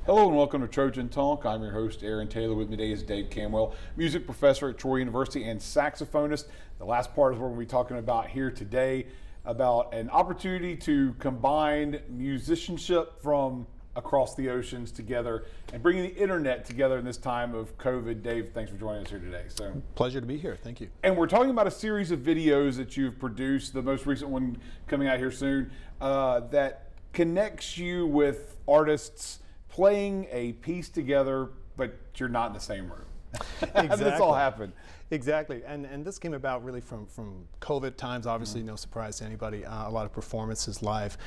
Hello and welcome to Trojan Talk. I'm your host, Aaron Taylor. With me today is Dave Camwell, music professor at Troy University and saxophonist. The last part is what we're going to be talking about here today, about an opportunity to combine musicianship from across the oceans together and bringing the internet together in this time of COVID. Dave, thanks for joining us here today. Pleasure to be here. Thank you. And we're talking about a series of videos that you've produced, the most recent one coming out here soon, that connects you with artists playing a piece together, but you're not in the same room. Exactly. How did this all happen? Exactly, and this came about really from COVID times. Obviously, no surprise to anybody. A lot of performances, live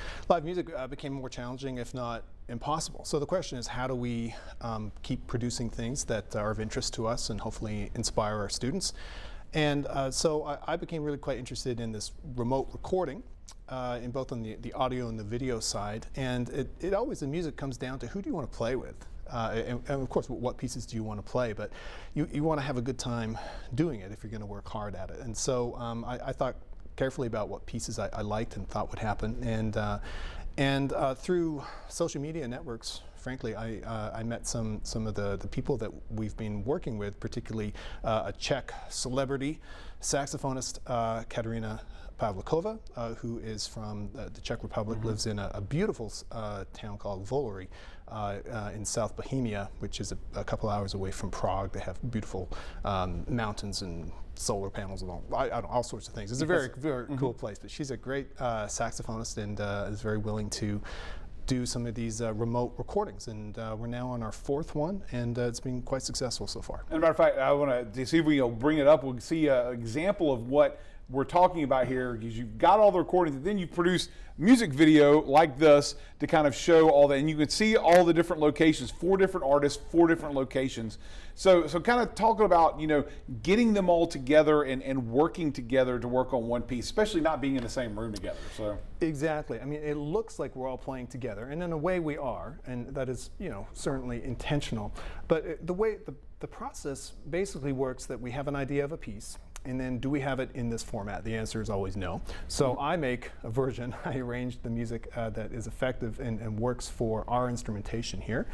music became more challenging, if not impossible. So the question is, how do we keep producing things that are of interest to us and hopefully inspire our students? And so I became really quite interested in this remote recording. In both on the audio and the video side, and it always, the music comes down to who do you want to play with, and of course what pieces do you want to play, but you want to have a good time doing it if you're going to work hard at it. And so I thought carefully about what pieces I liked and thought would happen, and through social media networks, frankly, I met some of the people that we've been working with, particularly a Czech celebrity saxophonist, Katerina Pavlikova, who is from the Czech Republic, lives in a beautiful town called Volory in South Bohemia, which is a couple hours away from Prague. They have beautiful mountains and solar panels and all sorts of things. It's a very cool place, but she's a great saxophonist and is very willing to do some of these remote recordings, and we're now on our fourth one, and it's been quite successful so far. As a matter of fact, I want to see if we can bring it up. We'll see an example of what we're talking about here, because you've got all the recordings, and then you produce music video like this to kind of show all that, and you can see all the different locations, 4 different artists, 4 different locations. So kind of talking about, getting them all together and working together to work on one piece, especially not being in the same room together. So exactly. I mean, it looks like we're all playing together, and in a way we are, and that is, certainly intentional. But the way the process basically works, that we have an idea of a piece, and then do we have it in this format? The answer is always no. So I make a version. I arrange the music that is effective and works for our instrumentation here.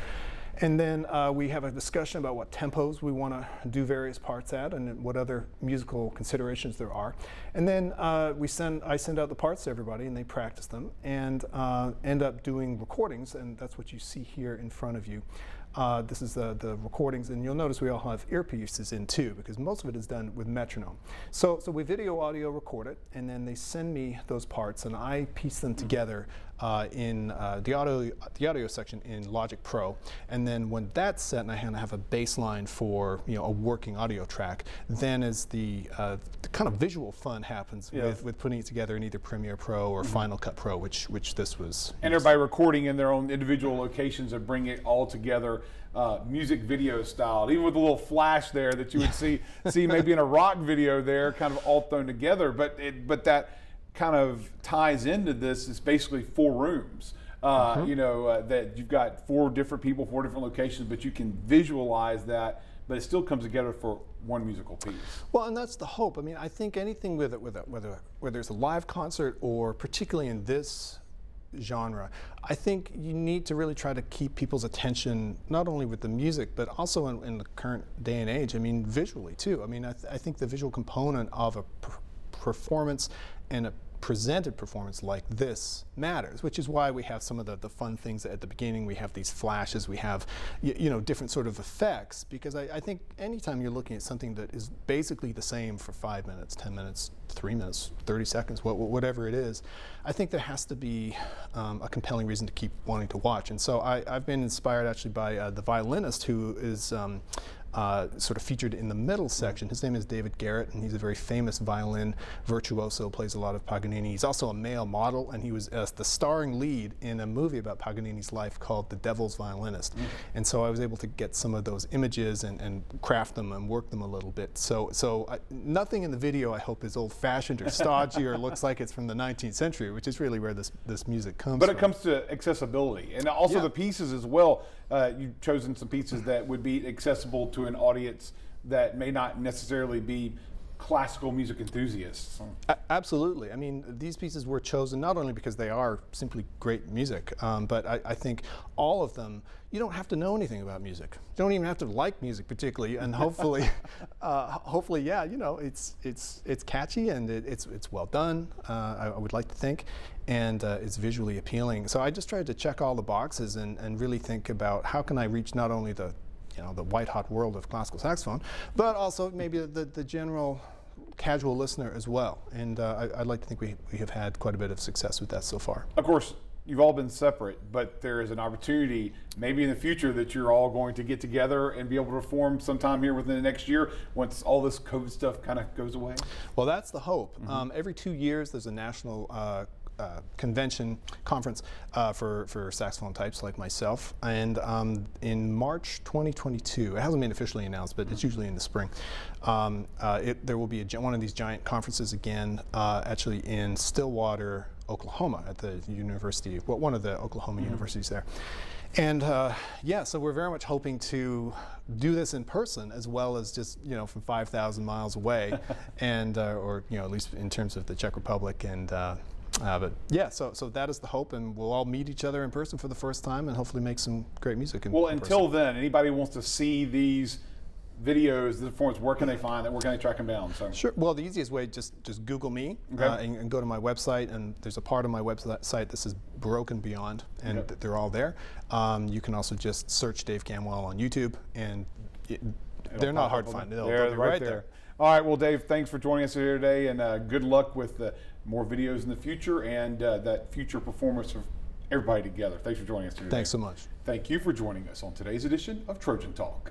And then we have a discussion about what tempos we want to do various parts at, and what other musical considerations there are. And then I send out the parts to everybody, and they practice them, and end up doing recordings, and that's what you see here in front of you. This is the recordings, and you'll notice we all have earpieces in too, because most of it is done with metronome. So we audio record it, and then they send me those parts, and I piece them together in the audio section in Logic Pro. And then when that's set, and I have a bass line for a working audio track, then as the kind of visual fun happens with putting it together in either Premiere Pro or Final Cut Pro, which this was. And everybody recording in their own individual locations and bring it all together, music video style, even with a little flash there that you would see maybe in a rock video there, kind of all thrown together. But that kind of ties into this. It's basically 4 rooms. That you've got 4 different people, 4 different locations, but you can visualize that, but it still comes together for one musical piece. Well, and that's the hope. I mean, I think anything whether it's a live concert or particularly in this genre, I think you need to really try to keep people's attention not only with the music, but also in the current day and age. I mean, visually too. I mean, I think the visual component of a performance and a presented performance like this matters, which is why we have some of the fun things at the beginning. We have these flashes, we have different sort of effects, because I think anytime you're looking at something that is basically the same for 5 minutes, 10 minutes, 3 minutes, 30 seconds, whatever it is, I think there has to be a compelling reason to keep wanting to watch. And so I've been inspired actually by the violinist who is sort of featured in the middle section. His name is David Garrett, and he's a very famous violin virtuoso, plays a lot of Paganini. He's also a male model, and he was the starring lead in a movie about Paganini's life called The Devil's Violinist. And so I was able to get some of those images and craft them and work them a little bit. So nothing in the video, I hope, is old-fashioned or stodgy or looks like it's from the 19th century, which is really where this music comes from. But it comes to accessibility, and also the pieces as well. You've chosen some pieces that would be accessible to an audience that may not necessarily be classical music enthusiasts. Absolutely. I mean, these pieces were chosen not only because they are simply great music, but I think all of them, you don't have to know anything about music. You don't even have to like music particularly, and hopefully, hopefully, yeah, you know, it's catchy and it's well done. I would like to think, and it's visually appealing. So I just tried to check all the boxes and really think about how can I reach not only the white hot world of classical saxophone, but also maybe the general casual listener as well. And I'd like to think we have had quite a bit of success with that so far. Of course, you've all been separate, but there is an opportunity maybe in the future that you're all going to get together and be able to perform sometime here within the next year once all this COVID stuff kind of goes away. Well, that's the hope. Every 2 years there's a national conference for saxophone types like myself, and in March 2022, it hasn't been officially announced, but it's usually in the spring, there will be one of these giant conferences again, actually in Stillwater, Oklahoma, at the university, well, one of the Oklahoma universities there. And yeah, so we're very much hoping to do this in person as well as just, you know, from 5,000 miles away, and or, you know, at least in terms of the Czech Republic. And but yeah, so that is the hope, and we'll all meet each other in person for the first time and hopefully make some great music in Well, in until person. then, anybody wants to see these videos, the performance, where can they find it? Where can they track them down? So. Sure. Well, the easiest way, just Google me, Okay. and go to my website, and there's a part of my website that says Broken Beyond, and Yep. they're all there. You can also just search Dave Camwell on YouTube, and they're not hard to find. They'll They're be right there. All right, well, Dave, thanks for joining us here today, and good luck with more videos in the future and that future performance of everybody together. Thanks for joining us here today. Thanks so much. Thank you for joining us on today's edition of Trojan Talk.